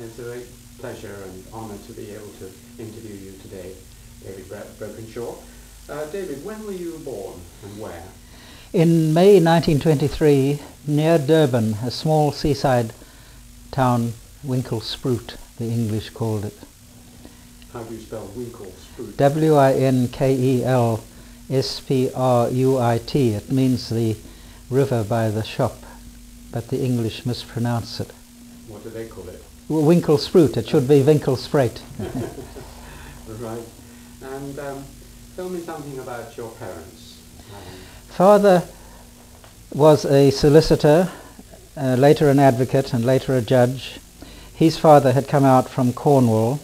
It's a great pleasure and honour to be able to interview you today, David Brokensha. David, when were you born and where? In May 1923, near Durban, a small seaside town, Winklespruit, the English called it. How do you spell Winklespruit? Winklespruit. It means the river by the shop, but the English mispronounce it. What do they call it? Winklespruit. It should be Winkelspruit. Right. And tell me something about your parents. Father was a solicitor, later an advocate and later a judge. His father had come out from Cornwall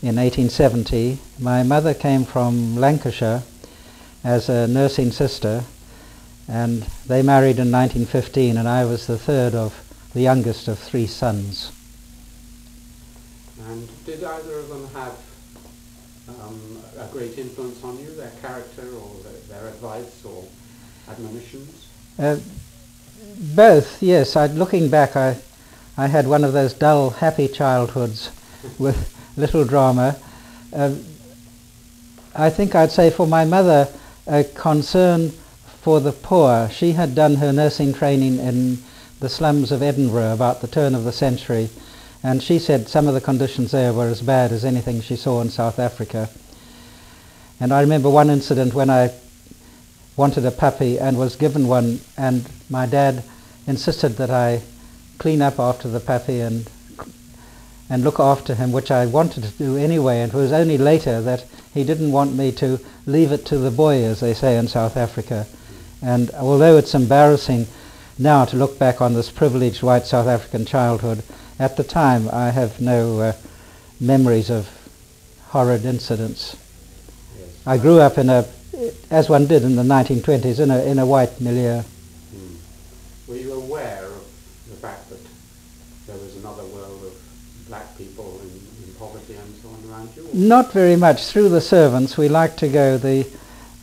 in 1870. My mother came from Lancashire as a nursing sister, and they married in 1915, and I was the youngest of three sons. And did either of them have a great influence on you, their character or their advice or admonitions? Both, yes. Looking back, I had one of those dull, happy childhoods with little drama. I think I'd say for my mother, a concern for the poor. She had done her nursing training in the slums of Edinburgh about the turn of the century, and she said some of the conditions there were as bad as anything she saw in South Africa. And I remember one incident when I wanted a puppy and was given one, and my dad insisted that I clean up after the puppy and look after him, which I wanted to do anyway, and it was only later that he didn't want me to leave it to the boy, as they say in South Africa. And although it's embarrassing now to look back on this privileged white South African childhood, at the time I have no memories of horrid incidents. Yes. I grew up as one did in the 1920s, in a white milieu. Were you aware of the fact that there was another world of black people in poverty and so on around you? Not very much. Through the servants, we liked to go. The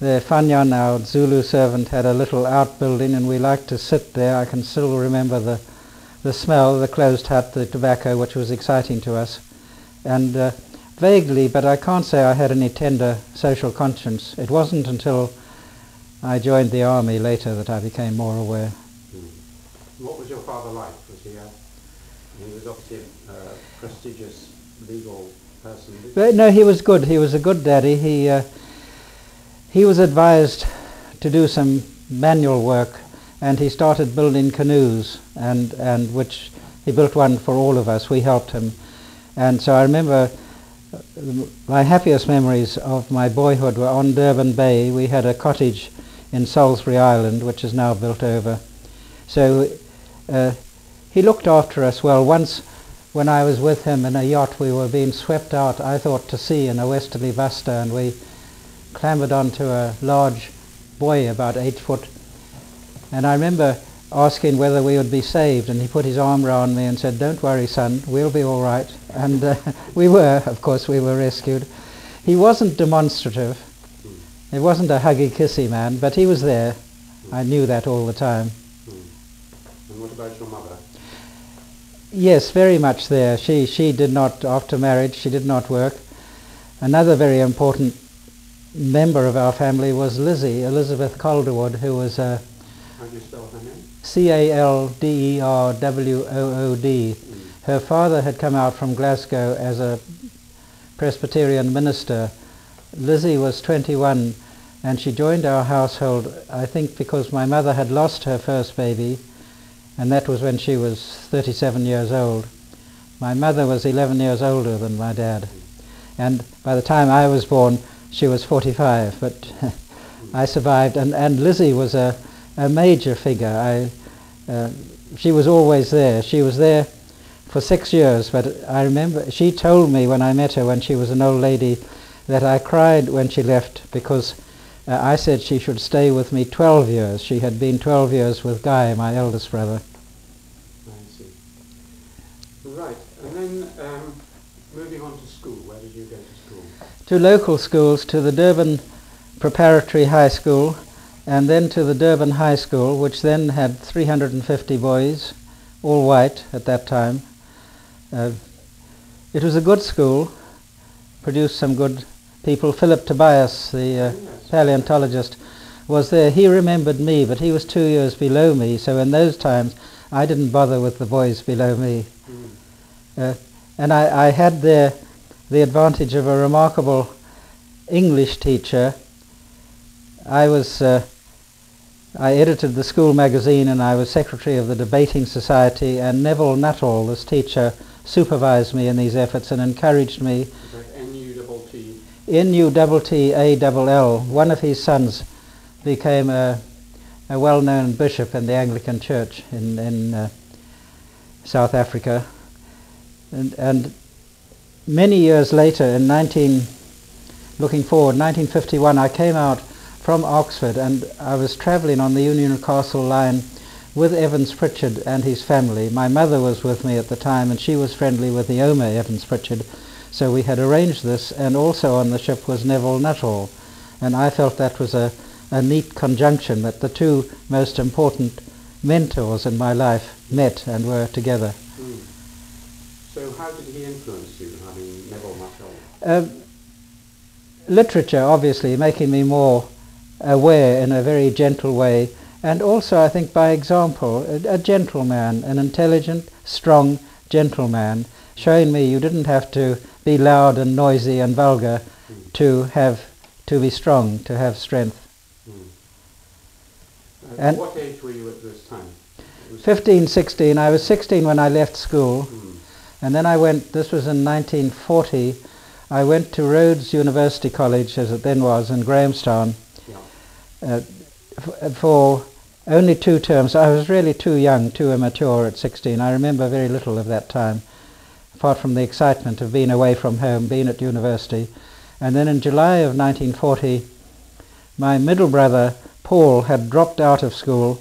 Fanyan, our Zulu servant, had a little outbuilding, and we liked to sit there. I can still remember the smell, the closed hut, the tobacco, which was exciting to us. And vaguely, but I can't say I had any tender social conscience. It wasn't until I joined the army later that I became more aware. What was your father like? Was he was obviously a prestigious legal person. But no, he was good. He was a good daddy. He was advised to do some manual work, and he started building canoes, and which he built one for all of us. We helped him. And so I remember my happiest memories of my boyhood were on Durban Bay. We had a cottage in Salisbury Island, which is now built over. So he looked after us well. Once when I was with him in a yacht, we were being swept out, I thought, to sea in a westerly buster, and we clambered onto a large buoy about 8 foot. And I remember asking whether we would be saved, and he put his arm round me and said, "Don't worry, son, we'll be all right." And we were, of course, we were rescued. He wasn't demonstrative. He wasn't a huggy-kissy man, but he was there. I knew that all the time. And what about your mother? Yes, very much there. She did not, after marriage, she did not work. Another very important member of our family was Lizzie, Elizabeth Calderwood, who was a... How do you spell her name? Calderwood. Her father had come out from Glasgow as a Presbyterian minister. Lizzie was 21, and she joined our household, I think, because my mother had lost her first baby, and that was when she was 37 years old. My mother was 11 years older than my dad, and by the time I was born, she was 45, but I survived, and Lizzie was a major figure. She was always there. She was there for 6 years, but I remember she told me when I met her, when she was an old lady, that I cried when she left because I said she should stay with me 12 years. She had been 12 years with Guy, my eldest brother. I see. Right, and then moving on to school, where did you go to school? To local schools, to the Durban Preparatory High School, and then to the Durban High School, which then had 350 boys, all white at that time. It was a good school, produced some good people. Philip Tobias, the paleontologist, was there. He remembered me, but he was 2 years below me, so in those times I didn't bother with the boys below me. And I had there the advantage of a remarkable English teacher. I edited the school magazine and I was secretary of the debating society, and Neville Nuttall, this teacher, supervised me in these efforts and encouraged me. N-U-T-T. N-U-T-T-A-L-L. One of his sons became a well-known bishop in the Anglican Church in South Africa. And many years later, in 1951, I came out from Oxford, and I was travelling on the Union Castle line with Evans Pritchard and his family. My mother was with me at the time, and she was friendly with the owner, Evans Pritchard, so we had arranged this, and also on the ship was Neville Nuttall, and I felt that was a neat conjunction, that the two most important mentors in my life met and were together. So how did he influence you, having Neville Nuttall? Literature, obviously, making me more aware in a very gentle way, and also I think by example, a gentleman, an intelligent, strong gentleman, showing me you didn't have to be loud and noisy and vulgar to be strong, to have strength. And what age were you at this time? 15, 16. I was 16 when I left school, and then I went, this was in 1940, I went to Rhodes University College, as it then was, in Grahamstown, for only 2 terms. I was really too young, too immature at 16. I remember very little of that time, apart from the excitement of being away from home, being at university. And then in July of 1940, my middle brother, Paul, had dropped out of school.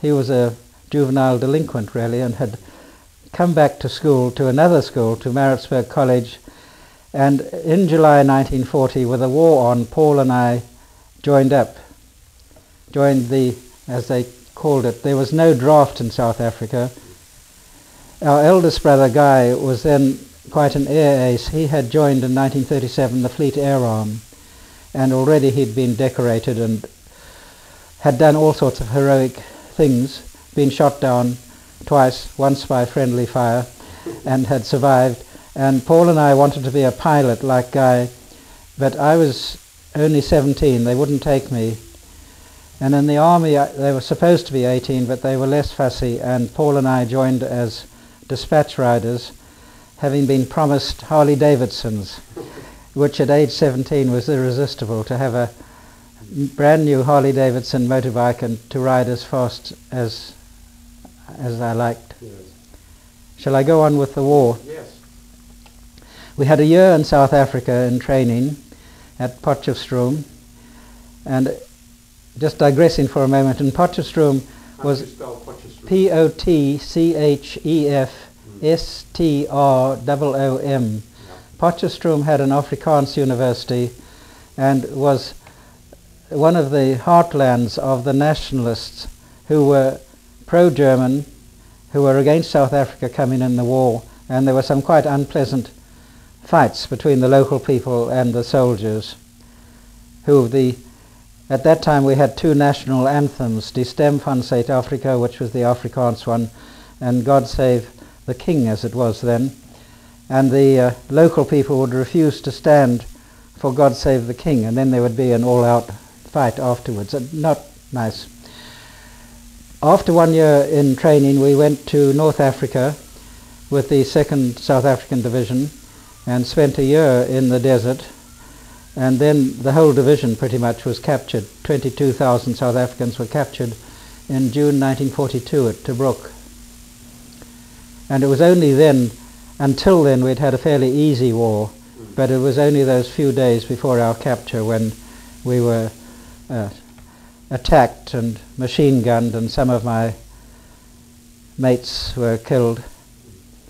He was a juvenile delinquent, really, and had come back to school, to another school, to Maritzburg College. And in July 1940, with the war on, Paul and I joined the, as they called it, there was no draft in South Africa. Our eldest brother, Guy, was then quite an air ace. He had joined in 1937 the Fleet Air Arm, and already he'd been decorated and had done all sorts of heroic things, been shot down twice, once by friendly fire, and had survived. And Paul and I wanted to be a pilot like Guy, but I was only 17, they wouldn't take me. And in the army they were supposed to be 18, but they were less fussy, and Paul and I joined as dispatch riders, having been promised Harley Davidsons, which at age 17 was irresistible, to have a brand new Harley Davidson motorbike and to ride as fast as I liked. Yes. Shall I go on with the war? Yes. We had a year in South Africa in training at Potchefstroom, and just digressing for a moment, in Potchefstroom was Potchefstroom. Potchefstroom had an Afrikaans university and was one of the heartlands of the nationalists who were pro-German, who were against South Africa coming in the war, and there were some quite unpleasant fights between the local people and the soldiers, at that time we had 2 national anthems, Die Stem van Suid-Afrika, which was the Afrikaans one, and God Save the King, as it was then. And the local people would refuse to stand for God Save the King, and then there would be an all-out fight afterwards. Not nice. After 1 year in training, we went to North Africa with the 2nd South African Division and spent a year in the desert. And then the whole division pretty much was captured. 22,000 South Africans were captured in June 1942 at Tobruk. And it was only then, until then, we'd had a fairly easy war, but it was only those few days before our capture when we were attacked and machine gunned, and some of my mates were killed,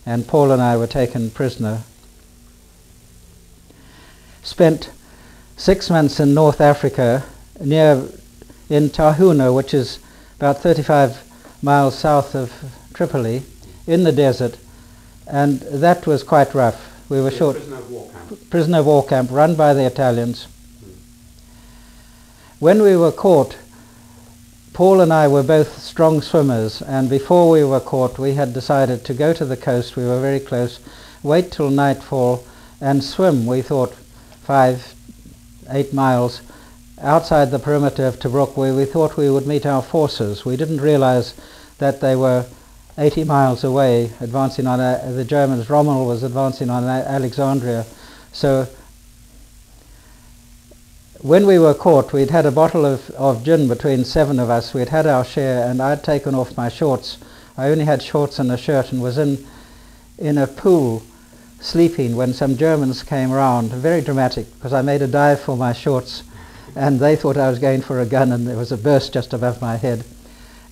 and Paul and I were taken prisoner. Spent 6 months in North Africa, in Tahuna, which is about 35 miles south of Tripoli, in the desert, and that was quite rough. We were short. Prisoner of war camp. Prisoner of war camp run by the Italians. When we were caught, Paul and I were both strong swimmers, and before we were caught we had decided to go to the coast. We were very close, wait till nightfall and swim, we thought 5-8 miles outside the perimeter of Tobruk, where we thought we would meet our forces. We didn't realize that they were 80 miles away, advancing on the Germans. Rommel was advancing on Alexandria. So when we were caught, we'd had a bottle of gin between 7 of us. We'd had our share, and I'd taken off my shorts. I only had shorts and a shirt, and was in a pool sleeping when some Germans came round. Very dramatic, because I made a dive for my shorts, and they thought I was going for a gun, and there was a burst just above my head.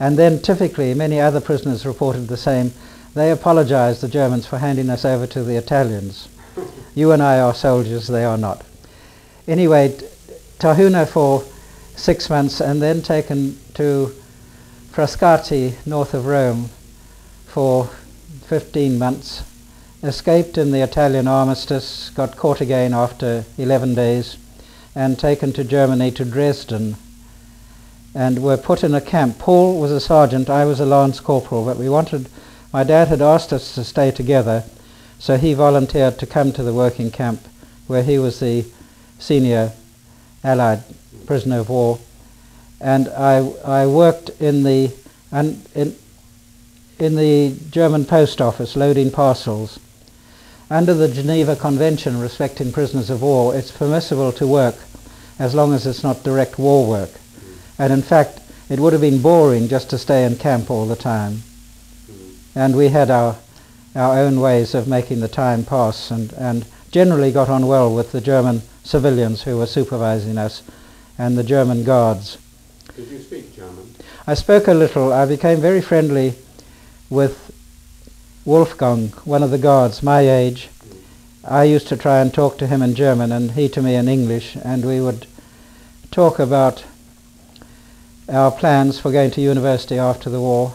And then typically, many other prisoners reported the same. They apologized, the Germans, for handing us over to the Italians. You and I are soldiers, they are not. Anyway, Tahuna for 6 months, and then taken to Frascati, north of Rome, for 15 months. Escaped in the Italian armistice, got caught again after 11 days, and taken to Germany, to Dresden, and were put in a camp. Paul was a sergeant, I was a lance corporal, but my dad had asked us to stay together, so he volunteered to come to the working camp, where he was the senior Allied prisoner of war. And I worked in the German post office, loading parcels. Under the Geneva Convention respecting prisoners of war, it's permissible to work as long as it's not direct war work. And in fact, it would have been boring just to stay in camp all the time. And we had our own ways of making the time pass, and generally got on well with the German civilians who were supervising us and the German guards. Did you speak German? I spoke a little. I became very friendly with Wolfgang, one of the guards, my age. I used to try and talk to him in German and he to me in English, and we would talk about our plans for going to university after the war.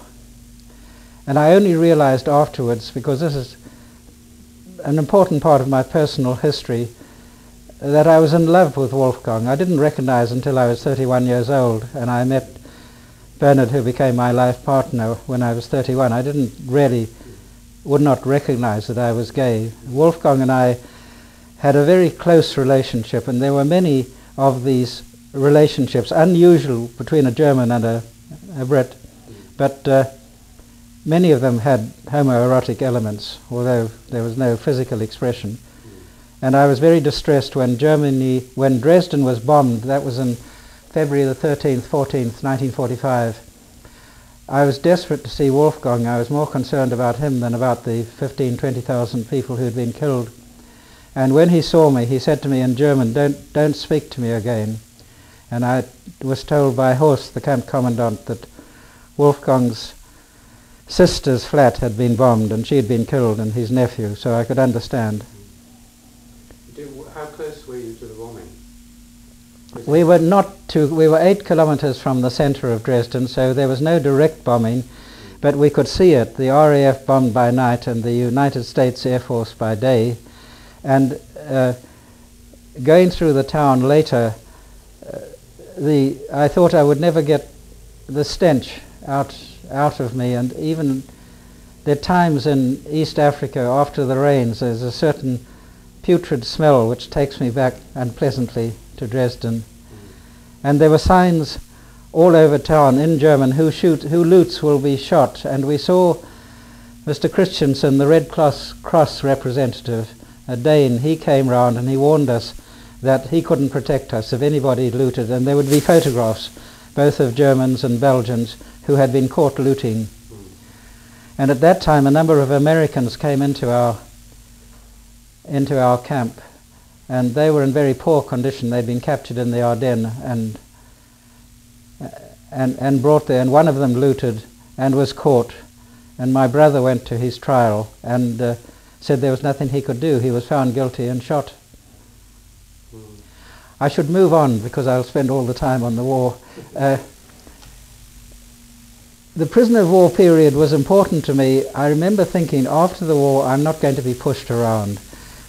And I only realized afterwards, because this is an important part of my personal history, that I was in love with Wolfgang. I didn't recognize until I was 31 years old, and I met Bernard, who became my life partner, when I was 31. I would not recognize that I was gay. Wolfgang and I had a very close relationship, and there were many of these relationships, unusual between a German and a Brit, but many of them had homoerotic elements, although there was no physical expression. And I was very distressed when Dresden was bombed. That was in February the 13th, 14th, 1945. I was desperate to see Wolfgang. I was more concerned about him than about the 20,000 people who had been killed. And when he saw me, he said to me in German, don't speak to me again. And I was told by Horst, the camp commandant, that Wolfgang's sister's flat had been bombed and she had been killed, and his nephew, so I could understand. How close were you to the bombing? We were 8 kilometers from the center of Dresden, so there was no direct bombing, but we could see it. The RAF bombed by night and the United States Air Force by day. And going through the town later, I thought I would never get the stench out of me, and even there are times in East Africa after the rains there's a certain putrid smell which takes me back unpleasantly to Dresden. And there were signs all over town in German, who loots will be shot, and we saw Mr. Christensen, the Red Cross representative, a Dane. He came round and he warned us that he couldn't protect us if anybody looted, and there would be photographs both of Germans and Belgians who had been caught looting. And at that time a number of Americans came into our camp, and they were in very poor condition. They'd been captured in the Ardennes and brought there, and one of them looted and was caught, and my brother went to his trial and said there was nothing he could do. He was found guilty and shot. I should move on because I'll spend all the time on the war. The prisoner of war period was important to me. I remember thinking, after the war I'm not going to be pushed around.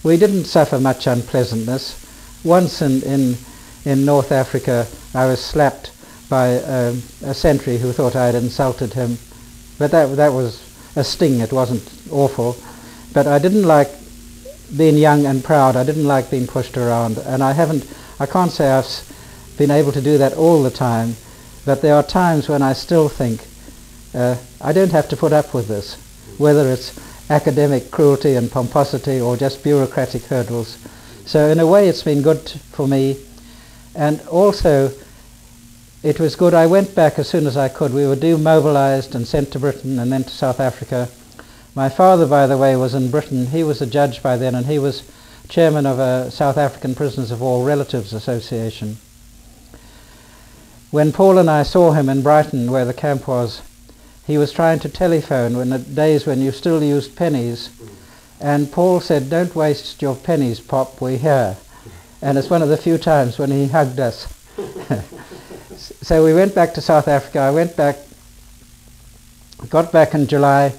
we didn't suffer much unpleasantness. Once in North Africa I was slapped by a sentry who thought I had insulted him, but that was a sting, it wasn't awful. But I didn't like being young and proud, I didn't like being pushed around, and I can't say I've been able to do that all the time, but there are times when I still think I don't have to put up with this, whether it's academic cruelty and pomposity or just bureaucratic hurdles. So in a way it's been good for me, and also it was good. I went back as soon as I could. We were demobilized and sent to Britain and then to South Africa. My father, by the way, was in Britain. He was a judge by then, and he was chairman of a South African Prisoners of War Relatives Association. When Paul and I saw him in Brighton, where the camp was, he was trying to telephone in the days when you still used pennies, and Paul said, "Don't waste your pennies, Pop, we're here." And it's one of the few times when he hugged us. So we went back to South Africa. I went back, got back in July,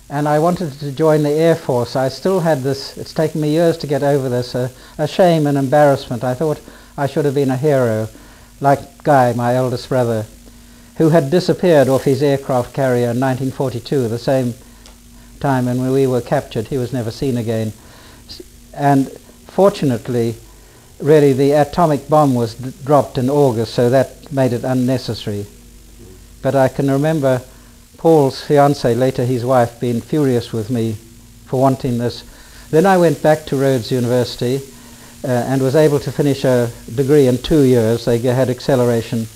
and I wanted to join the Air Force. I still had this, it's taken me years to get over this, a shame and embarrassment. I thought I should have been a hero, like Guy, my eldest brother, who had disappeared off his aircraft carrier in 1942, the same time when we were captured. He was never seen again. And fortunately, really the atomic bomb was dropped in August, so that made it unnecessary. But I can remember Paul's fiancée, later his wife, being furious with me for wanting this. Then I went back to Rhodes University and was able to finish a degree in 2 years. They had acceleration.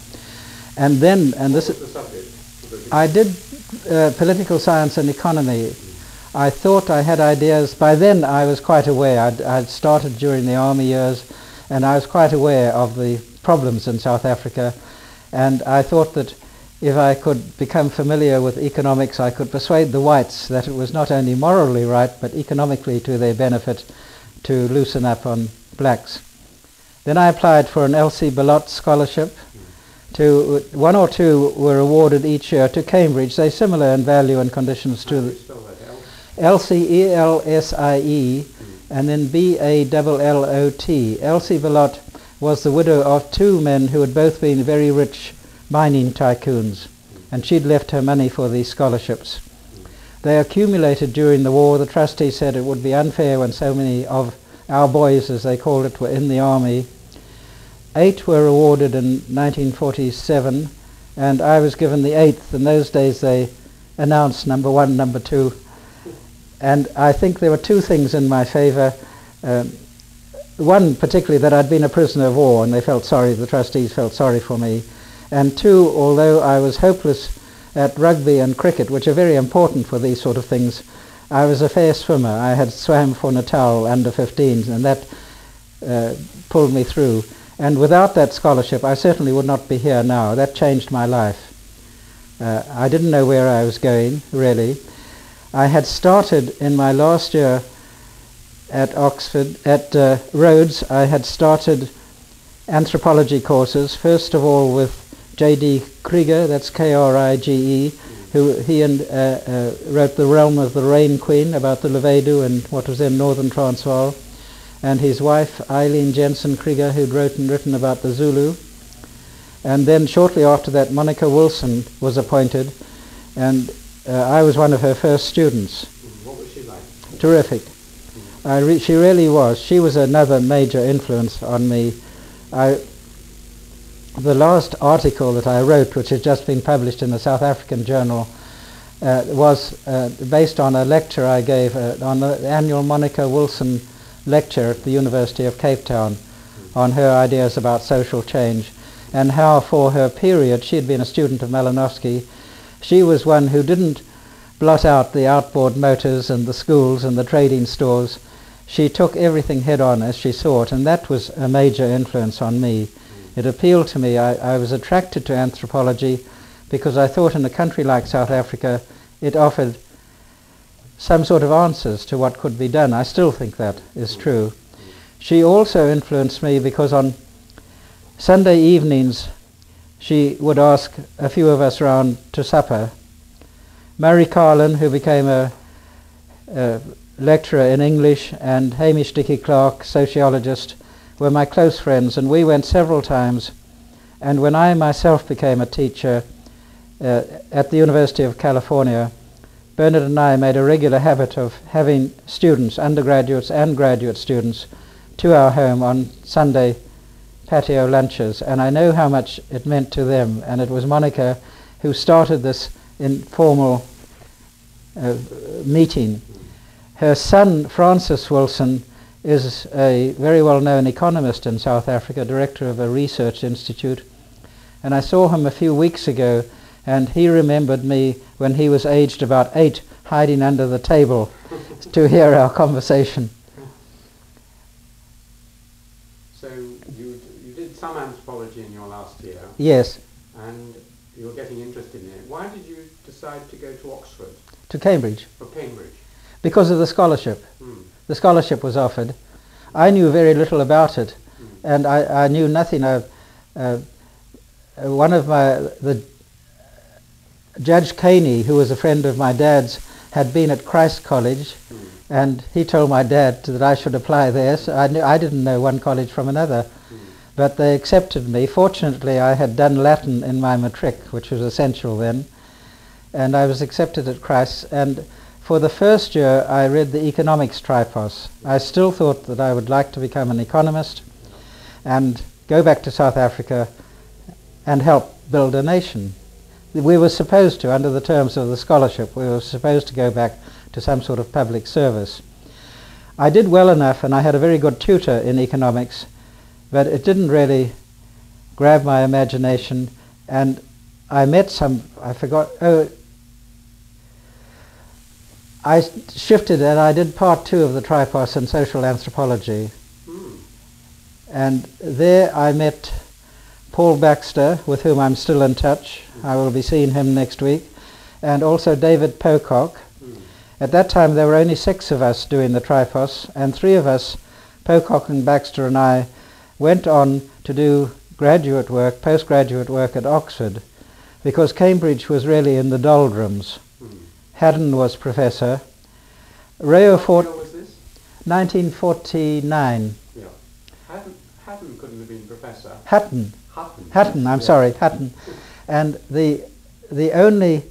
And then, and this, what was the subject? I did political science and economy. I thought I had ideas. By then I was quite aware. I'd started during the army years, and I was quite aware of the problems in South Africa, and I thought that if I could become familiar with economics, I could persuade the whites that it was not only morally right, but economically to their benefit to loosen up on blacks. Then I applied for an L.C. Bellot scholarship. One or two were awarded each year to Cambridge. They're similar in value and conditions to the L.C.E.L.S.I.E. and then B.A.L.L.O.T. L.C. Bellot was the widow of two men who had both been very rich mining tycoons, and she'd left her money for these scholarships. They accumulated during the war. The trustee said it would be unfair when so many of our boys, as they called it, were in the army. 8 were awarded in 1947, and I was given the 8th. In those days they announced number 1, number 2. And I think there were two things in my favour. One particularly, that I'd been a prisoner of war, and they felt sorry, the trustees felt sorry for me. And two, although I was hopeless at rugby and cricket, which are very important for these sort of things, I was a fair swimmer. I had swam for Natal under 15s, and that pulled me through. And without that scholarship, I certainly would not be here now. That changed my life. I didn't know where I was going, really. I had started in my last year at Oxford, at Rhodes, I had started anthropology courses, first of all with J.D. Krieger, that's K-R-I-G-E, who wrote The Realm of the Rain Queen about the Levedu and what was in northern Transvaal, and his wife Eileen Jensen Krieger, who'd written about the Zulu. And then shortly after that, Monica Wilson was appointed, and I was one of her first students. What was she like? Terrific. She really was. She was another major influence on me. The last article that I wrote, which has just been published in the South African Journal, was based on a lecture I gave on the annual Monica Wilson lecture at the University of Cape Town on her ideas about social change, and how for her period, she had been a student of Malinowski, she was one who didn't blot out the outboard motors and the schools and the trading stores. She took everything head on as she saw it, and that was a major influence on me. It appealed to me. I was attracted to anthropology because I thought in a country like South Africa it offered some sort of answers to what could be done. I still think that is true. She also influenced me because on Sunday evenings she would ask a few of us round to supper. Murray Carlin, who became a lecturer in English, and Hamish Dickey Clark, sociologist, were my close friends, and we went several times. And when I myself became a teacher at the University of California, Bernard and I made a regular habit of having students, undergraduates and graduate students, to our home on Sunday patio lunches, and I know how much it meant to them. And it was Monica who started this informal meeting. Her son, Francis Wilson, is a very well-known economist in South Africa, director of a research institute, and I saw him a few weeks ago, and he remembered me when he was aged about 8, hiding under the table to hear our conversation. So you did some anthropology in your last year. Yes. And you were getting interested in it. Why did you decide to go to Oxford? To Cambridge. For Cambridge? Because of the scholarship. The scholarship was offered. I knew very little about it, and I knew nothing of Judge Caney, who was a friend of my dad's, had been at Christ College, and he told my dad that I should apply there. So I didn't know one college from another, but they accepted me. Fortunately, I had done Latin in my matric, which was essential then, and I was accepted at Christ. And for the first year, I read the economics tripos. I still thought that I would like to become an economist and go back to South Africa and help build a nation. We were supposed to, under the terms of the scholarship, we were supposed to go back to some sort of public service. I did well enough, and I had a very good tutor in economics, but it didn't really grab my imagination, and I met some, I shifted and I did part 2 of the tripos in social anthropology. And there I met Paul Baxter, with whom I'm still in touch. I will be seeing him next week. And also David Pocock. At that time there were only 6 of us doing the tripos, and 3 of us, Pocock and Baxter and I, went on to do graduate work, postgraduate work at Oxford, because Cambridge was really in the doldrums. Haddon was professor. What year was this? 1949. Yeah. Haddon couldn't have been professor. Hutton, sorry, Hutton. And the only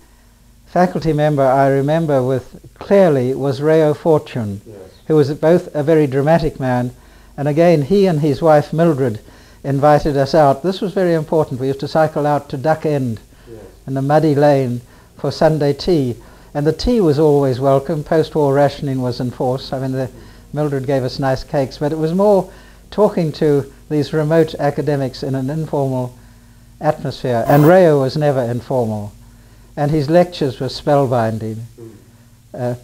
faculty member I remember with clearly was Reo Fortune, Yes. who was both a very dramatic man, and again he and his wife Mildred invited us out. This was very important. We used to cycle out to Duck End in the muddy lane for Sunday tea, and the tea was always welcome. Post-war rationing was in force. I mean, Mildred gave us nice cakes, but it was more talking to these remote academics in an informal atmosphere, and Reo was never informal, and his lectures were spellbinding. They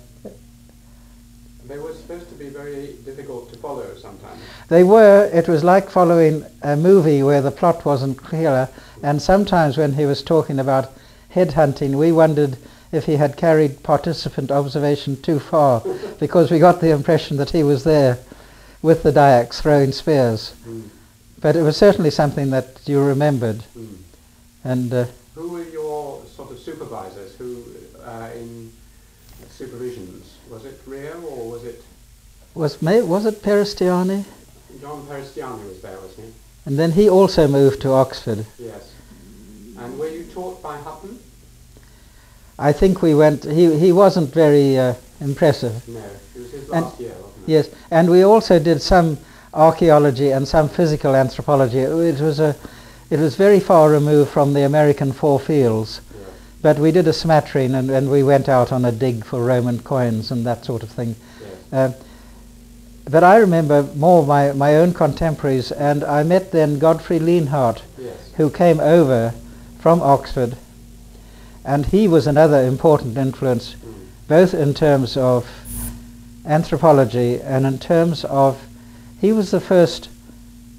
were supposed to be very difficult to follow sometimes. They were. It was like following a movie where the plot wasn't clear, and sometimes when he was talking about headhunting, we wondered if he had carried participant observation too far, because we got the impression that he was there with the Dyaks throwing spears. But it was certainly something that you remembered. And who were your sort of supervisors? Who in supervisions? Was it Rio or was it? Was it Peristiani? John Peristiani was there, wasn't he? And then he also moved to Oxford. Yes. And were you taught by Hutton? I think we went. He wasn't very impressive. No, it was his last year, wasn't it? Yes, and we also did some archaeology and some physical anthropology. It was very far removed from the American Four Fields, but we did a smattering, and we went out on a dig for Roman coins and that sort of thing. But I remember more my own contemporaries, and I met then Godfrey Lienhardt, who came over from Oxford, and he was another important influence, both in terms of anthropology and in terms of, he was the first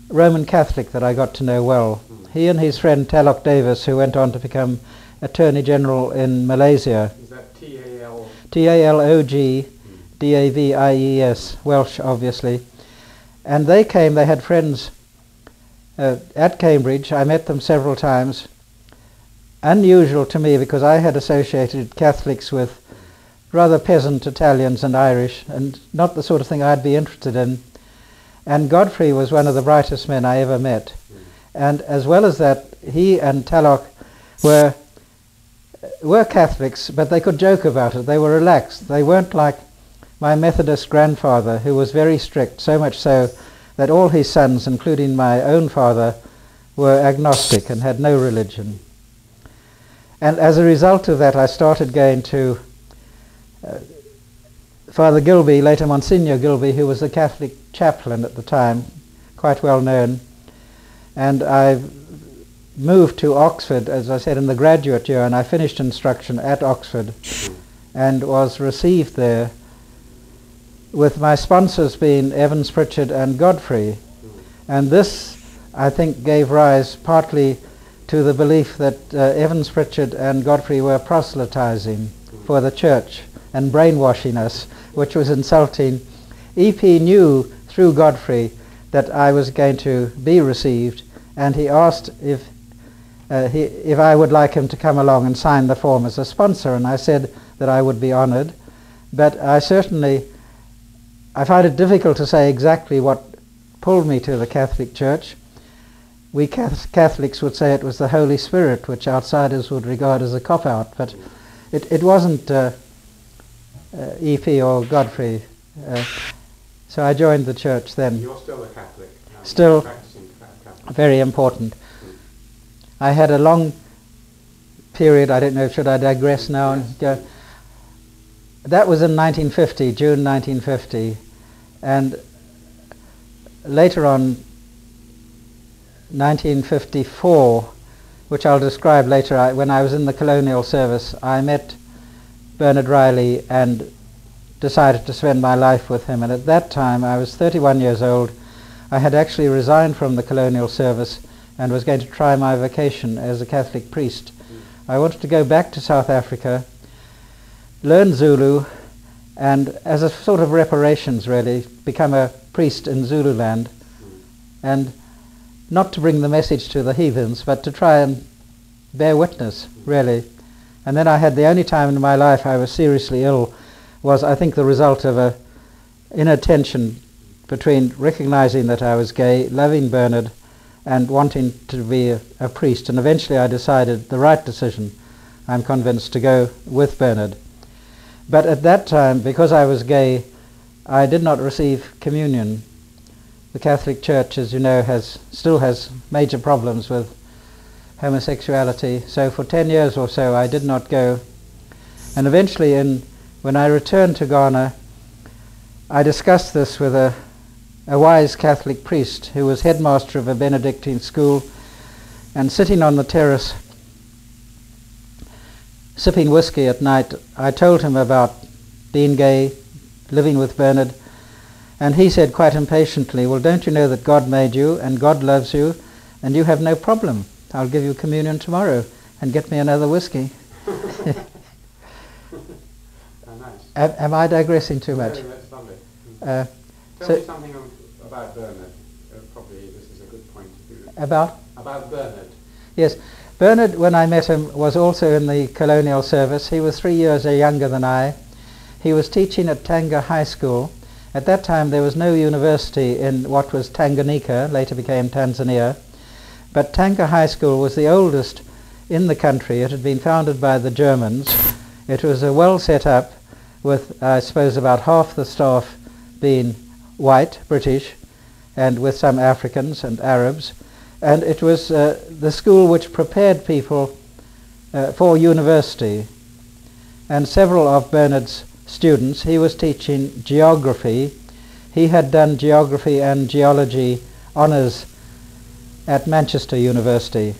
Roman Catholic that I got to know well. He and his friend Talok Davis, who went on to become Attorney General in Malaysia. Is that T-A-L? T-A-L-O-G-D-A-V-I-E-S, Welsh obviously. And they came, they had friends at Cambridge. I met them several times. Unusual to me, because I had associated Catholics with rather peasant Italians and Irish, and not the sort of thing I'd be interested in. And Godfrey was one of the brightest men I ever met. And as well as that, he and Talloch were Catholics, but they could joke about it. They were relaxed. They weren't like my Methodist grandfather, who was very strict, so much so that all his sons, including my own father, were agnostic and had no religion. And as a result of that, I started going to Father Gilby, later Monsignor Gilby, who was the Catholic chaplain at the time, quite well known. And I moved to Oxford, as I said, in the graduate year, and I finished instruction at Oxford and was received there, with my sponsors being Evans, Pritchard and Godfrey. And this, I think, gave rise partly to the belief that Evans, Pritchard and Godfrey were proselytizing for the church and brainwashing us, which was insulting. E.P. knew through Godfrey that I was going to be received, and he asked if I would like him to come along and sign the form as a sponsor, and I said that I would be honored. But I find it difficult to say exactly what pulled me to the Catholic Church. We Catholics would say it was the Holy Spirit, which outsiders would regard as a cop-out, but it wasn't E.P. or Godfrey. So I joined the church then. You're still a Catholic? Still Practicing Catholic. Very important. I had a long period, I don't know, should I digress now and go? That was in 1950, June 1950, and later on, 1954, which I'll describe later, when I was in the colonial service, I met Bernard Riley and decided to spend my life with him. And at that time, I was 31 years old. I had actually resigned from the colonial service and was going to try my vocation as a Catholic priest. I wanted to go back to South Africa, learn Zulu, and as a sort of reparations, really, become a priest in Zululand, and not to bring the message to the heathens, but to try and bear witness, really. And then I had the only time in my life I was seriously ill, was I think the result of a inner tension between recognizing that I was gay, loving Bernard, and wanting to be a priest. And eventually I decided the right decision, I'm convinced, to go with Bernard. But at that time, because I was gay, I did not receive communion. The Catholic Church, as you know, still has major problems with homosexuality. So for 10 years or so I did not go. And eventually, when I returned to Ghana, I discussed this with a wise Catholic priest who was headmaster of a Benedictine school, and sitting on the terrace sipping whiskey at night, I told him about being gay, living with Bernard, and he said quite impatiently, well, don't you know that God made you and God loves you and you have no problem? I'll give you communion tomorrow, and get me another whiskey. Nice. Am I digressing too much? No, that's lovely. Tell so me something about Bernard. Probably this is a good point to do. About Bernard. Yes. Bernard, when I met him, was also in the colonial service. He was 3 years younger than I. He was teaching at Tanga High School. At that time there was no university in what was Tanganyika, later became Tanzania. But Tanga High School was the oldest in the country. It had been founded by the Germans. It was well set up, with I suppose about half the staff being white, British, and with some Africans and Arabs. And it was the school which prepared people for university. And several of Bernard's students, he was teaching geography. He had done geography and geology honours at Manchester University.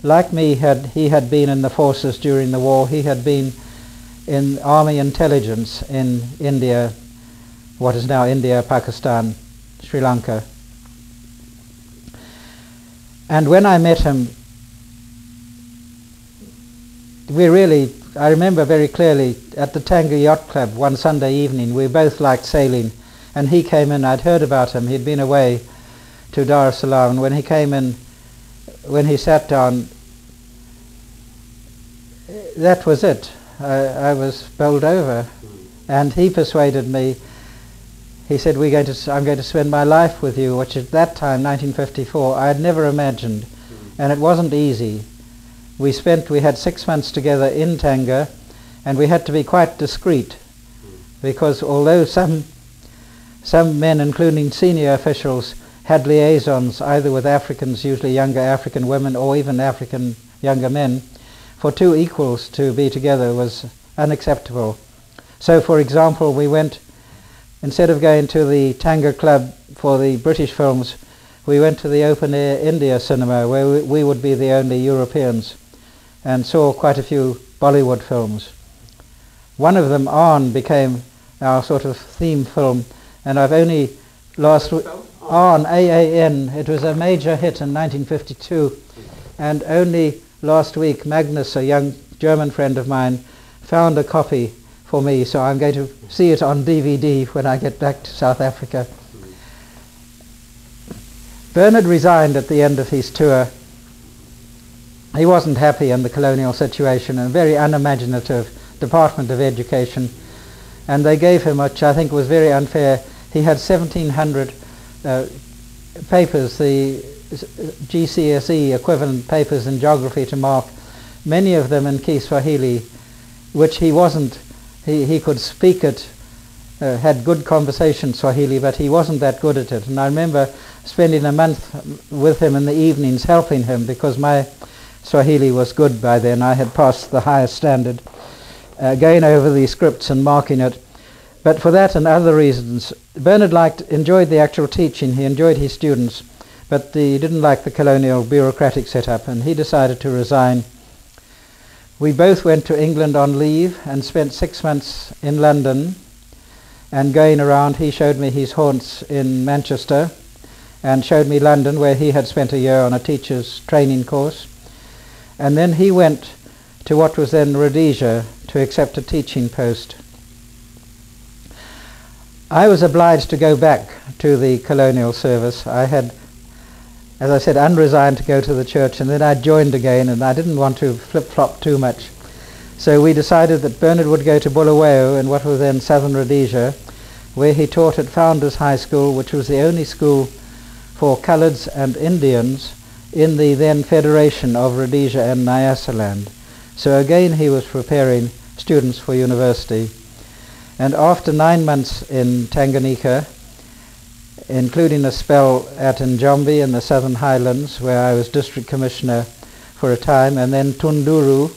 Like me, he had been in the forces during the war. He had been in army intelligence in India, what is now India, Pakistan, Sri Lanka. And when I met him, I remember very clearly, at the Tanga Yacht Club one Sunday evening, we both liked sailing, and he came in. I'd heard about him. He'd been away to Dar es Salaam, and when he came in, when he sat down, that was it. I was bowled over. And he persuaded me. He said, I'm going to spend my life with you, which at that time, 1954, I had never imagined. And it wasn't easy. We had 6 months together in Tanga, and we had to be quite discreet, because although some men, including senior officials, had liaisons either with Africans, usually younger African women, or even African younger men, for two equals to be together was unacceptable. So, for example, we went, instead of going to the Tanga Club for the British films, we went to the open air India cinema, where we would be the only Europeans, and saw quite a few Bollywood films. One of them, On, became our sort of theme film, and I've only On, A-A-N, it was a major hit in 1952, and only last week Magnus, a young German friend of mine, found a copy for me, so I'm going to see it on DVD when I get back to South Africa. Bernard resigned at the end of his tour. He wasn't happy in the colonial situation, and very unimaginative Department of Education, and they gave him, which I think was very unfair, he had 1,700 papers, the GCSE equivalent papers in geography to mark, many of them in Kiswahili, which he wasn't. He could speak it, had good conversation Swahili, but he wasn't that good at it. And I remember spending a month with him in the evenings helping him, because my Swahili was good by then. I had passed the highest standard, going over the scripts and marking it. But for that and other reasons, Bernard enjoyed the actual teaching, he enjoyed his students, but he didn't like the colonial bureaucratic setup, and he decided to resign. We both went to England on leave and spent 6 months in London, and going around he showed me his haunts in Manchester and showed me London, where he had spent a year on a teacher's training course. And then he went to what was then Rhodesia to accept a teaching post. I was obliged to go back to the colonial service. I had, as I said, unresigned to go to the church, and then I joined again, and I didn't want to flip-flop too much. So we decided that Bernard would go to Bulawayo in what was then Southern Rhodesia, where he taught at Founders High School, which was the only school for coloureds and Indians in the then Federation of Rhodesia and Nyasaland. So again he was preparing students for university. And after 9 months in Tanganyika, including a spell at Njombe in the Southern Highlands, where I was district commissioner for a time, and then Tunduru,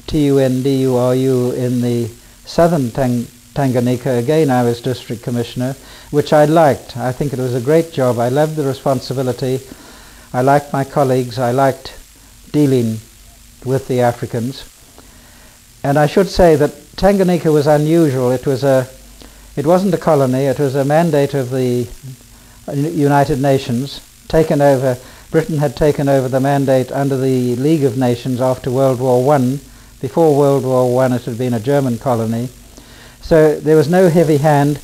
Tunduru, in the southern Tanganyika, again I was district commissioner, which I liked. I think it was a great job. I loved the responsibility. I liked my colleagues. I liked dealing with the Africans. And I should say that Tanganyika was unusual. It wasn't a colony. It was a mandate of the United Nations, taken over. Britain had taken over the mandate under the League of Nations after World War I. Before World War I, it had been a German colony. So there was no heavy hand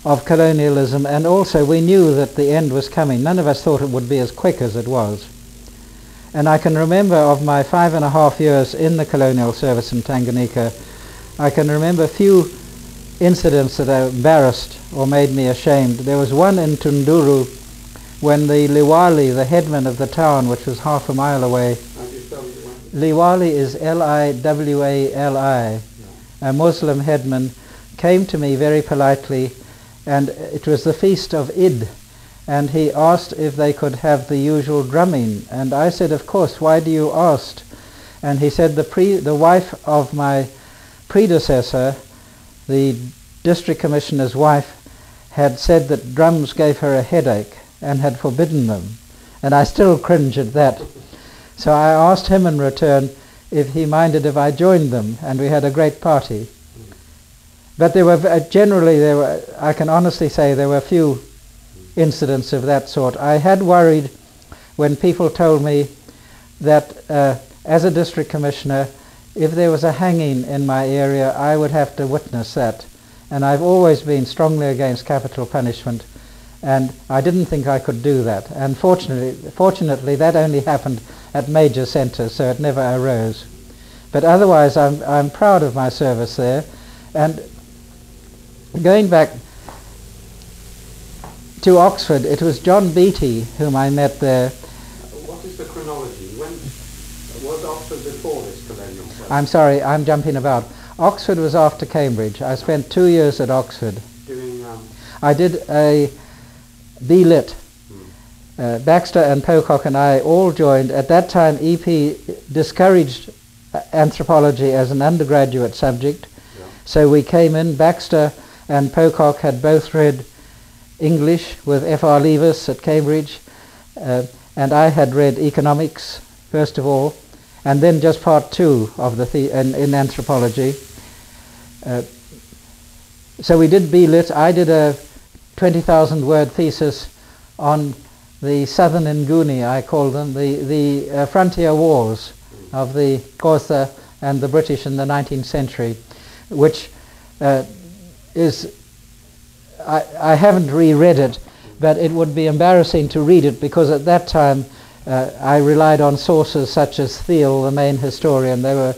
of colonialism, and also we knew that the end was coming. None of us thought it would be as quick as it was. And I can remember, of my 5.5 years in the colonial service in Tanganyika, I can remember few incidents that embarrassed or made me ashamed. There was one in Tunduru when the Liwali, the headman of the town, which was half a mile away, Liwali is L-I-W-A-L-I, a Muslim headman, came to me very politely, and it was the feast of Eid, and he asked if they could have the usual drumming, and I said, of course, why do you ask? And he said the wife of my predecessor, the district commissioner's wife, had said that drums gave her a headache and had forbidden them, and I still cringe at that. So I asked him in return if he minded if I joined them, and we had a great party. But there were I can honestly say there were few incidents of that sort. I had worried when people told me that as a district commissioner, if there was a hanging in my area, I would have to witness that. And I've always been strongly against capital punishment, and I didn't think I could do that. And fortunately that only happened at major centres, so it never arose. But otherwise, I'm proud of my service there. And going back to Oxford, it was John Beattie whom I met there. What is the chronology? When was Oxford before this colonial service? I'm sorry, I'm jumping about. Oxford was after Cambridge. I spent 2 years at Oxford. Doing I did a B.Lit. Baxter and Pocock and I all joined. At that time, EP discouraged anthropology as an undergraduate subject. Yeah. So we came in. Baxter and Pocock had both read English with F.R. Leavis at Cambridge, and I had read economics first of all, and then just part two of in anthropology. So we did B.Lit. I did a 20,000 word thesis on the Southern Nguni, I call them, the frontier wars of the Xhosa and the British in the 19th century, which is, I haven't reread it, but it would be embarrassing to read it because at that time I relied on sources such as Thiel, the main historian. There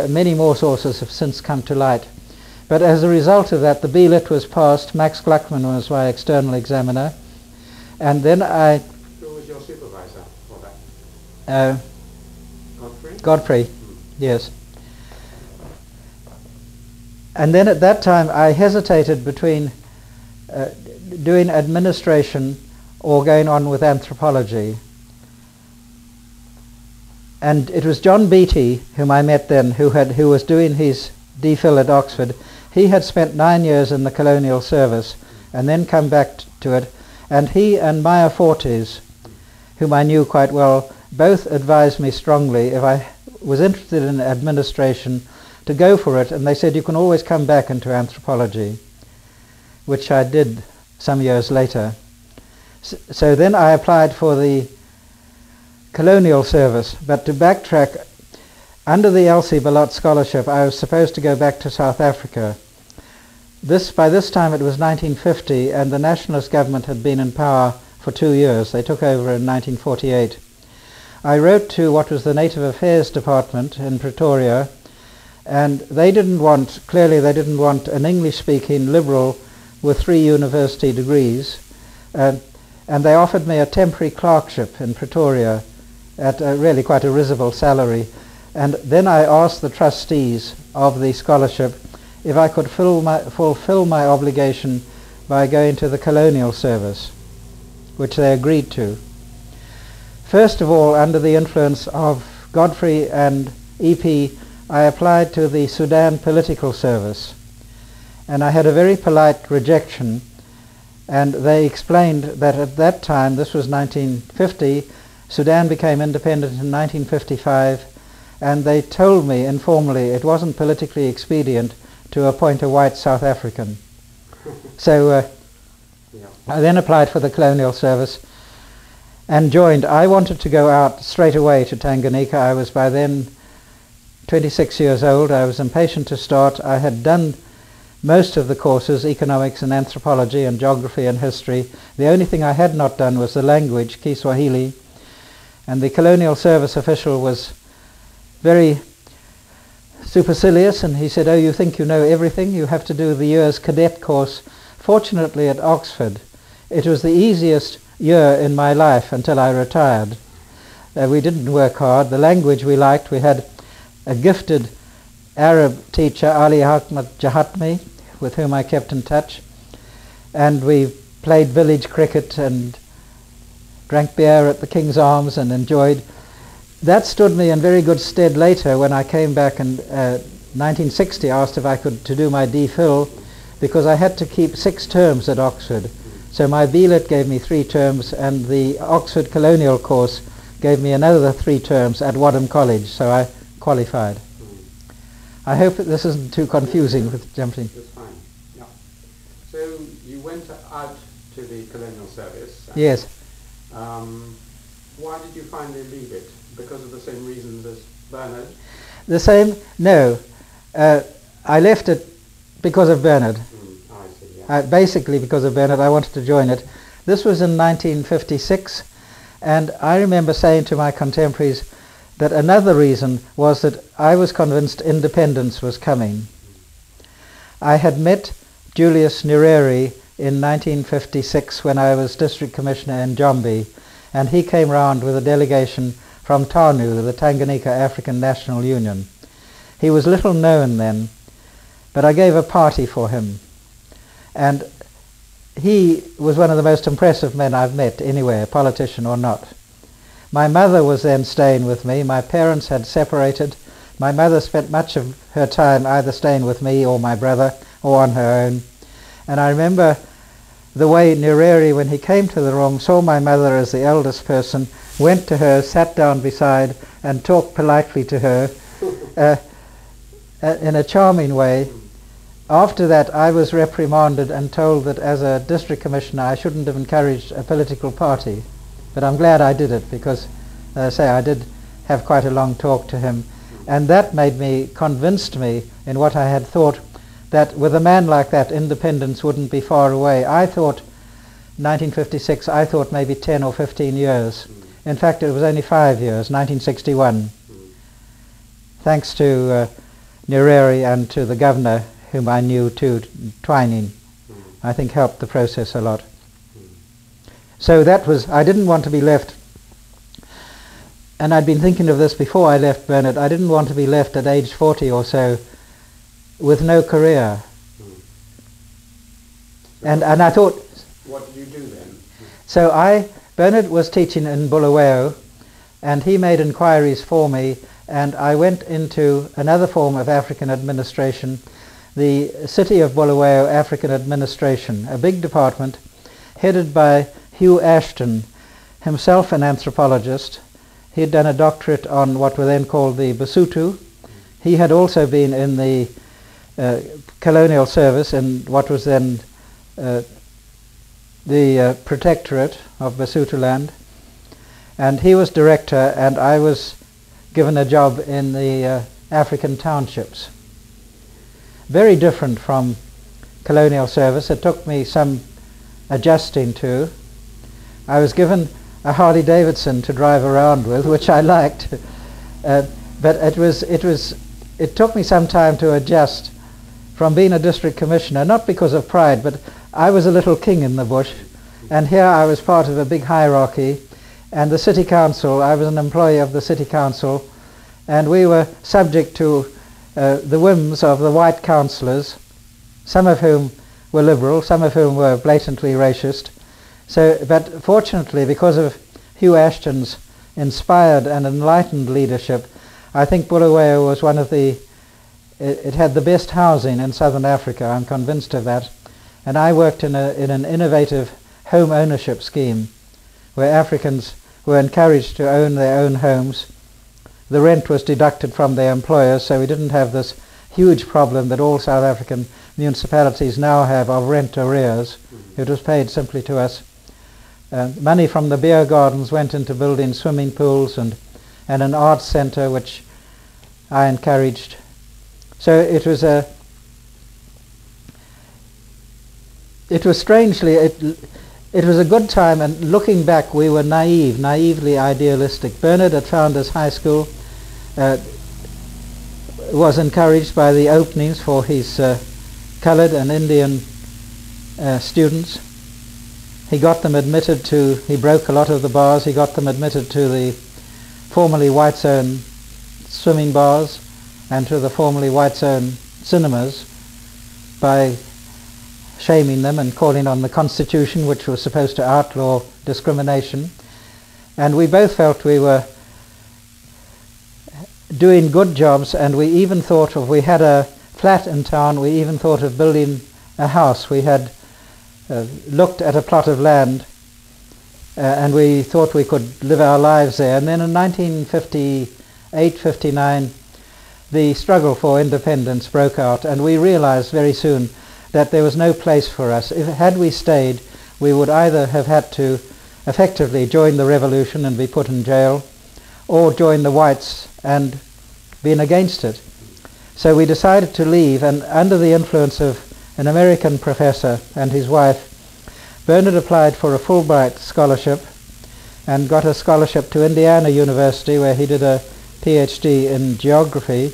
many more sources have since come to light. But as a result of that, the B.Lit was passed. Max Gluckman was my external examiner. And then Who was your supervisor for that? Godfrey? Godfrey, yes. And then at that time I hesitated between doing administration or going on with anthropology. And it was John Beattie, whom I met then, who was doing his DPhil at Oxford. He had spent 9 years in the colonial service and then come back to it. And he and Maya Fortes, whom I knew quite well, both advised me strongly if I was interested in administration to go for it. And they said, you can always come back into anthropology, which I did some years later. So then I applied for the colonial service. But to backtrack, under the Elsie Bellot Scholarship, I was supposed to go back to South Africa. By this time it was 1950, and the nationalist government had been in power for 2 years. They took over in 1948. I wrote to what was the Native Affairs Department in Pretoria, and they didn't want an English-speaking liberal with 3 university degrees, and they offered me a temporary clerkship in Pretoria at really quite a risible salary. And then I asked the trustees of the scholarship if I could fulfill my obligation by going to the colonial service, which they agreed to. First of all, under the influence of Godfrey and EP, I applied to the Sudan Political Service, and I had a very polite rejection, and they explained that at that time, this was 1950, Sudan became independent in 1955, and they told me informally it wasn't politically expedient to appoint a white South African. So I then applied for the colonial service and joined. I wanted to go out straight away to Tanganyika. I was by then 26 years old. I was impatient to start. I had done most of the courses, economics and anthropology and geography and history. The only thing I had not done was the language, Kiswahili. And the colonial service official was very supercilious, and he said, oh, you think you know everything? You have to do the year's cadet course. Fortunately at Oxford, it was the easiest year in my life until I retired. We didn't work hard. The language we liked. We had a gifted Arab teacher, Ali Ahmad Jahatmi, with whom I kept in touch, and we played village cricket and drank beer at the King's Arms and enjoyed. That stood me in very good stead later when I came back in 1960, asked if I could to do my DPhil, because I had to keep 6 terms at Oxford. So my B.Lit gave me 3 terms, and the Oxford Colonial course gave me another 3 terms at Wadham College, so I qualified. I hope that this isn't too confusing with jumping. That's fine. Yeah. So you went out to the colonial service. Yes. Why did you finally leave it? Because of the same reasons as Bernard? The same? No. I left it because of Bernard. I see, yeah. Basically because of Bernard. I wanted to join it. This was in 1956, and I remember saying to my contemporaries, that another reason was that I was convinced independence was coming. I had met Julius Nyerere in 1956 when I was District Commissioner in Njombe, and he came round with a delegation from TANU, the Tanganyika African National Union. He was little known then, but I gave a party for him, and he was one of the most impressive men I've met anywhere, politician or not. My mother was then staying with me. My parents had separated. My mother spent much of her time either staying with me or my brother or on her own. And I remember the way Nyerere, when he came to the room, saw my mother as the eldest person, went to her, sat down beside, and talked politely to her in a charming way. After that, I was reprimanded and told that as a district commissioner I shouldn't have encouraged a political party. But I'm glad I did it because, as I say, I did have quite a long talk to him. And that convinced me in what I had thought, that with a man like that, independence wouldn't be far away. I thought, 1956, I thought maybe 10 or 15 years. In fact, it was only 5 years, 1961. Thanks to Nyerere and to the governor, whom I knew too, Twining, I think helped the process a lot. So that was, I didn't want to be left, and I'd been thinking of this before I left Bernard, I didn't want to be left at age 40 or so with no career. And I thought... What did you do then? So Bernard was teaching in Bulawayo, and he made inquiries for me, and I went into another form of African administration, the City of Bulawayo African Administration, a big department headed by Hugh Ashton, himself an anthropologist. He had done a doctorate on what were then called the Basotho. He had also been in the colonial service in what was then the protectorate of Basotho land. And he was director, and I was given a job in the African townships. Very different from colonial service. It took me some adjusting to. I was given a Harley Davidson to drive around with, which I liked, but it took me some time to adjust from being a district commissioner, not because of pride, but I was a little king in the bush, and here I was part of a big hierarchy, and the city council, I was an employee of the city council, and we were subject to the whims of the white councillors, some of whom were liberal, some of whom were blatantly racist. So, but fortunately, because of Hugh Ashton's inspired and enlightened leadership, I think Bulawayo was one of it had the best housing in southern Africa, I'm convinced of that. And I worked in an innovative home ownership scheme where Africans were encouraged to own their own homes. The rent was deducted from their employers, so we didn't have this huge problem that all South African municipalities now have of rent arrears. It was paid simply to us. Money from the beer gardens went into building swimming pools and an arts centre, which I encouraged. So it was strangely, it was a good time, and looking back we were naively idealistic. Bernard at Founders High School was encouraged by the openings for his coloured and Indian students. He got them admitted to, he broke a lot of the bars, he got them admitted to the formerly white-zone swimming bars and to the formerly white-zone cinemas by shaming them and calling on the Constitution, which was supposed to outlaw discrimination. And we both felt we were doing good jobs, and we even thought of, we had a flat in town, we even thought of building a house. We had looked at a plot of land and we thought we could live our lives there. And then in 1958-59 the struggle for independence broke out, and we realized very soon that there was no place for us. Had we stayed, we would either have had to effectively join the revolution and be put in jail, or join the whites and been against it. So we decided to leave, and under the influence of an American professor and his wife, Bernard applied for a Fulbright scholarship and got a scholarship to Indiana University, where he did a PhD in geography,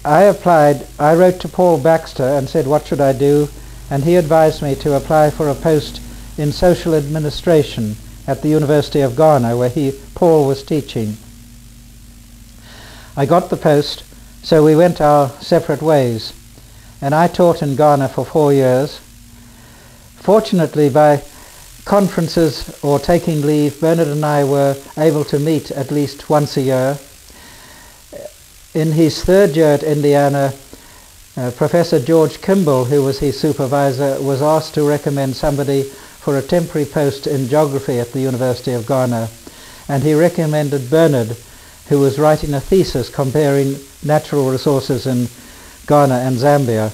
I wrote to Paul Baxter and said, what should I do? And he advised me to apply for a post in social administration at the University of Ghana, where Paul was teaching. I got the post, so we went our separate ways. And I taught in Ghana for 4 years. Fortunately, by conferences or taking leave, Bernard and I were able to meet at least once a year. In his third year at Indiana, Professor George Kimball, who was his supervisor, was asked to recommend somebody for a temporary post in geography at the University of Ghana. And he recommended Bernard, who was writing a thesis comparing natural resources in Ghana and Zambia.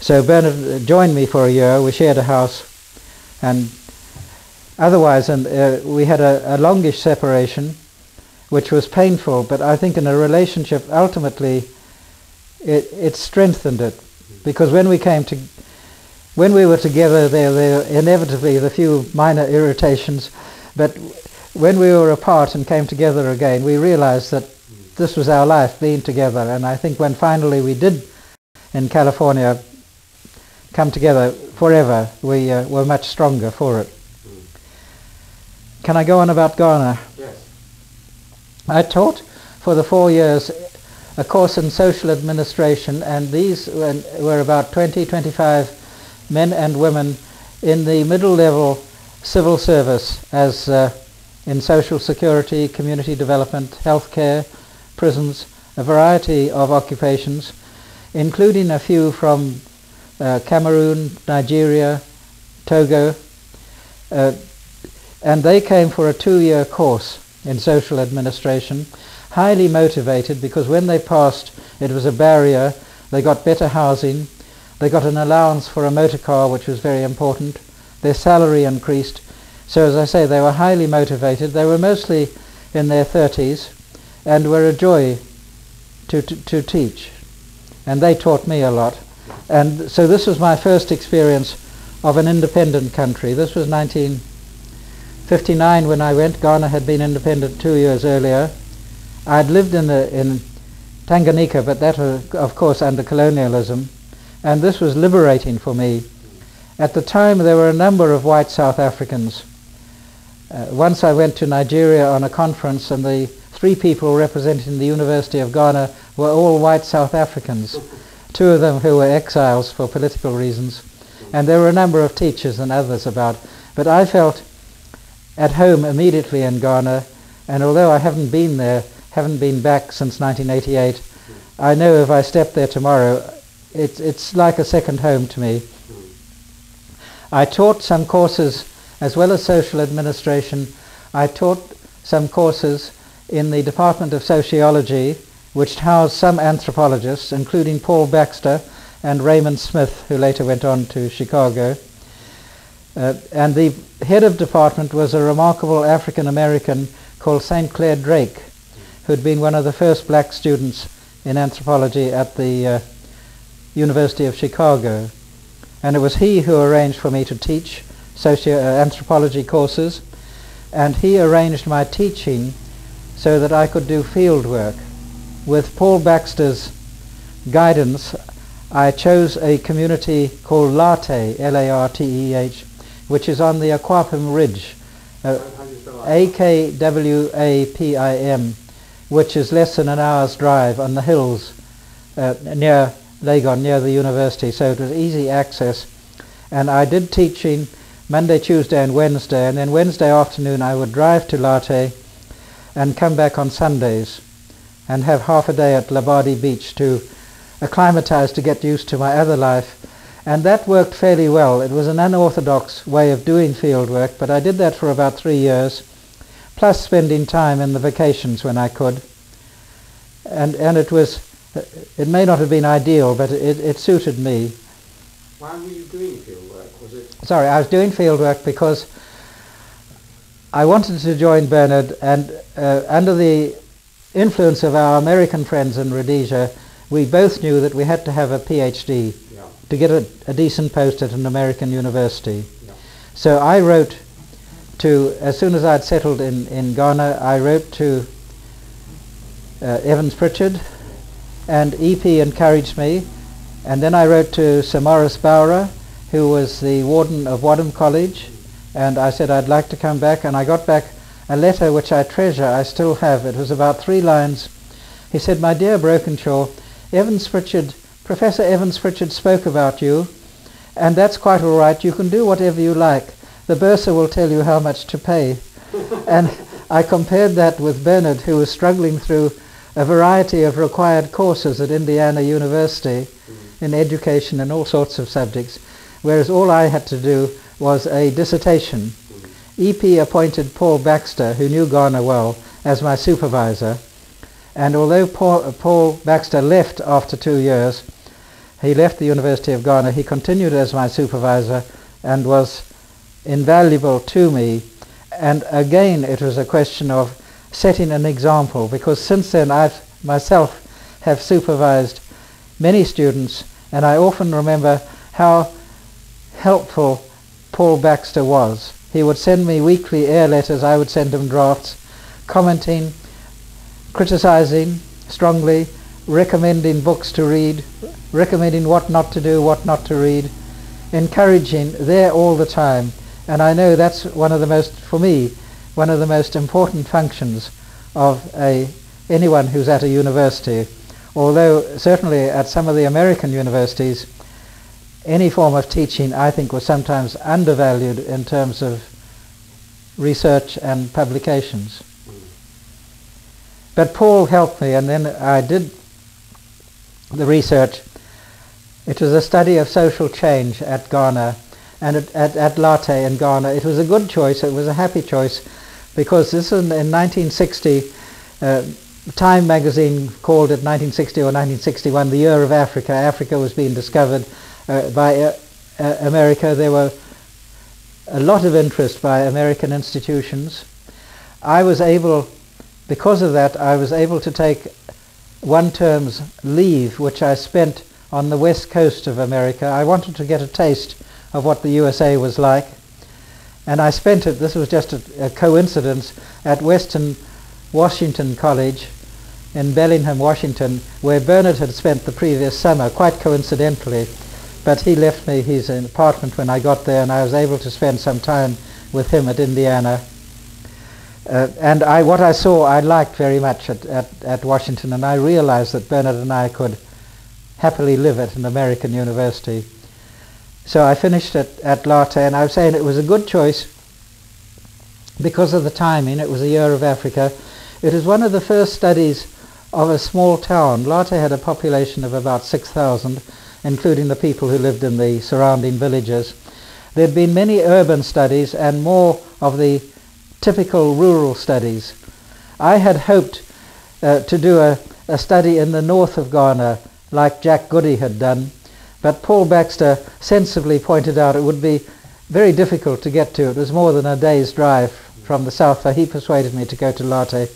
So Bernard joined me for a year. We shared a house, and otherwise we had a longish separation, which was painful, but I think in a relationship ultimately it strengthened it, because when we were together there were inevitably the few minor irritations, but when we were apart and came together again, we realized that this was our life, being together. And I think when finally we did in California come together forever, we were much stronger for it. Can I go on about Ghana? Yes. I taught for the 4 years a course in social administration, and these were about 25 men and women in the middle level civil service, as in social security, community development, healthcare, prisons, a variety of occupations, including a few from Cameroon, Nigeria, Togo, and they came for a 2-year course in social administration, highly motivated, because when they passed it was a barrier. They got better housing, they got an allowance for a motor car, which was very important, their salary increased. So as I say, they were highly motivated. They were mostly in their 30s and were a joy to teach, and they taught me a lot. And so this was my first experience of an independent country. This was 1959 when I went. Ghana had been independent 2 years earlier. I'd lived in Tanganyika, but that was of course under colonialism, and this was liberating for me. At the time there were a number of white South Africans. Once I went to Nigeria on a conference, and the 3 people representing the University of Ghana were all white South Africans, 2 of them who were exiles for political reasons, and there were a number of teachers and others about. But I felt at home immediately in Ghana, and although I haven't been back since 1988, I know if I step there tomorrow, it's like a second home to me. I taught some courses, as well as social administration. I taught some courses in the Department of Sociology, which housed some anthropologists, including Paul Baxter and Raymond Smith, who later went on to Chicago. And the head of department was a remarkable African American called St. Clair Drake, who had been one of the first black students in anthropology at the University of Chicago. And it was he who arranged for me to teach anthropology courses, and he arranged my teaching so that I could do field work. With Paul Baxter's guidance, I chose a community called Larteh, L-A-R-T-E-H, which is on the Akwapim Ridge, A-K-W-A-P-I-M, which is less than an hour's drive on the hills near Legon, near the university, so it was easy access. And I did teaching Monday, Tuesday and Wednesday, and then Wednesday afternoon I would drive to Larteh and come back on Sundays and have half a day at Labadi Beach to acclimatize, to get used to my other life. And that worked fairly well. It was an unorthodox way of doing field work, but I did that for about 3 years, plus spending time in the vacations when I could. And it may not have been ideal, but it suited me. Why were you doing field work? Sorry, I was doing field work because I wanted to join Bernard, and under the influence of our American friends in Rhodesia, we both knew that we had to have a PhD to get a decent post at an American university. Yeah. So I wrote to, as soon as I'd settled in Ghana, I wrote to Evans Pritchard, and EP encouraged me, and then I wrote to Sir Maurice Bowrer, who was the warden of Wadham College, and I said I'd like to come back, and I got back a letter which I treasure. I still have. It was about 3 lines. He said, "My dear Brokensha, Professor Evans Pritchard spoke about you, and that's quite all right. You can do whatever you like. The bursar will tell you how much to pay." And I compared that with Bernard, who was struggling through a variety of required courses at Indiana University in education and all sorts of subjects, whereas all I had to do was a dissertation. EP appointed Paul Baxter, who knew Ghana well, as my supervisor, and although Paul Baxter left after 2 years, he left the University of Ghana, he continued as my supervisor and was invaluable to me. And again, it was a question of setting an example, because since then I myself have supervised many students, and I often remember how helpful Paul Baxter was. He would send me weekly air letters, I would send him drafts, commenting, criticizing strongly, recommending books to read, recommending what not to do, what not to read, encouraging there all the time. And I know that's one of the most important functions of anyone who's at a university. Although certainly at some of the American universities, any form of teaching, I think, was sometimes undervalued in terms of research and publications. But Paul helped me, and then I did the research. It was a study of social change at Ghana, and at Late in Ghana. It was a good choice, it was a happy choice, because this was in 1960, Time magazine called it 1960 or 1961 the year of Africa. Africa was being discovered by America. There were a lot of interest by American institutions. I was able, because of that, I was able to take 1 term's leave, which I spent on the west coast of America. I wanted to get a taste of what the USA was like, and I spent it, this was just a coincidence, at Western Washington College in Bellingham, Washington, where Bernard had spent the previous summer, quite coincidentally. But he left me his apartment when I got there, and I was able to spend some time with him at Indiana. And what I saw I liked very much at Washington, and I realized that Bernard and I could happily live at an American university. So I finished at Late, and I was saying it was a good choice because of the timing. It was a year of Africa. It was one of the first studies of a small town. Late had a population of about 6,000, including the people who lived in the surrounding villages. There had been many urban studies and more of the typical rural studies. I had hoped to do a study in the north of Ghana, like Jack Goody had done, but Paul Baxter sensibly pointed out it would be very difficult to get to. It was more than a day's drive from the south, so he persuaded me to go to Late,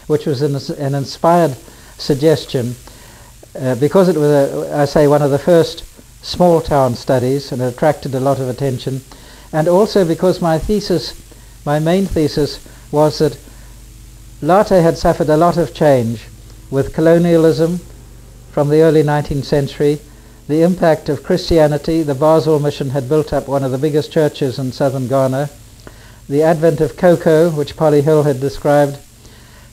which was an inspired suggestion, because it was, one of the first small town studies, and it attracted a lot of attention, and also because my main thesis was that Late had suffered a lot of change with colonialism from the early 19th century, the impact of Christianity. The Basel Mission had built up one of the biggest churches in southern Ghana, the advent of cocoa, which Polly Hill had described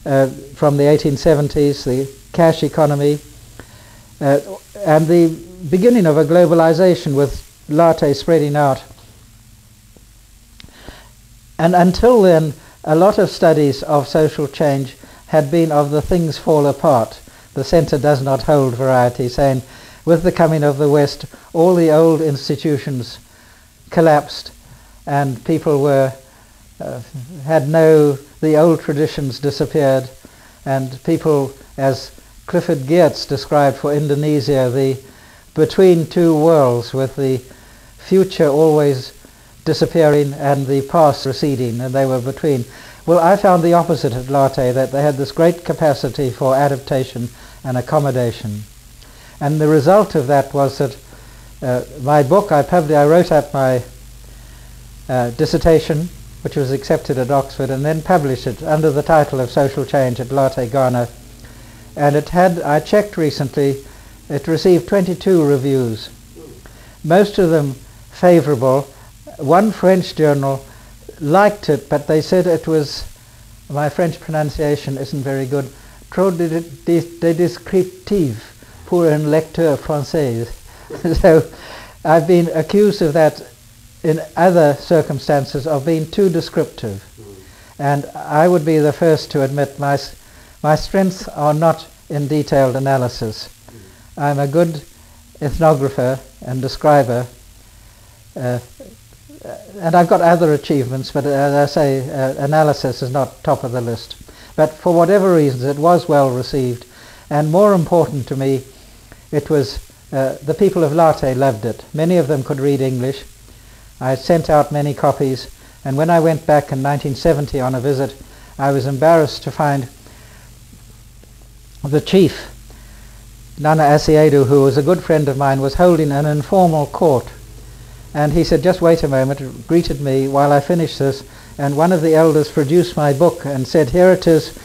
from the 1870s, the cash economy, and the beginning of a globalization with Late spreading out. And until then, a lot of studies of social change had been of the things fall apart. The centre does not hold variety, saying with the coming of the West, all the old institutions collapsed and people the old traditions disappeared, and people, as Clifford Geertz described for Indonesia, the between two worlds, with the future always disappearing and the past receding, and they were between. Well, I found the opposite at Late, that they had this great capacity for adaptation and accommodation. And the result of that was that my book, I wrote up my dissertation, which was accepted at Oxford, and then published it under the title of Social Change at Late, Ghana. And it had, I checked recently, it received 22 reviews, most of them favourable. One French journal liked it, but they said it was, my French pronunciation isn't very good, trop de descriptif pour un lecteur français. So I've been accused of that in other circumstances of being too descriptive. And I would be the first to admit my strengths are not in detailed analysis. I'm a good ethnographer and describer, and I've got other achievements, but as I say, analysis is not top of the list. But for whatever reasons, it was well received, and more important to me, it was the people of Larteh loved it. Many of them could read English. I sent out many copies, and when I went back in 1970 on a visit, I was embarrassed to find the chief, Nana Asiedu, who was a good friend of mine, was holding an informal court. And he said, just wait a moment, greeted me while I finished this, and one of the elders produced my book and said, here it is,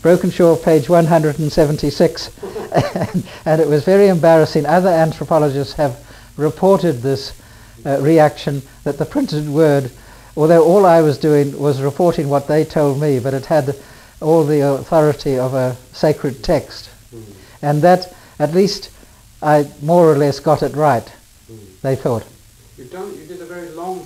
Brokensha, page 176. And it was very embarrassing. Other anthropologists have reported this reaction, that the printed word, although all I was doing was reporting what they told me, but it had all the authority of a sacred text. And that, at least, I more or less got it right, they thought. You did a very long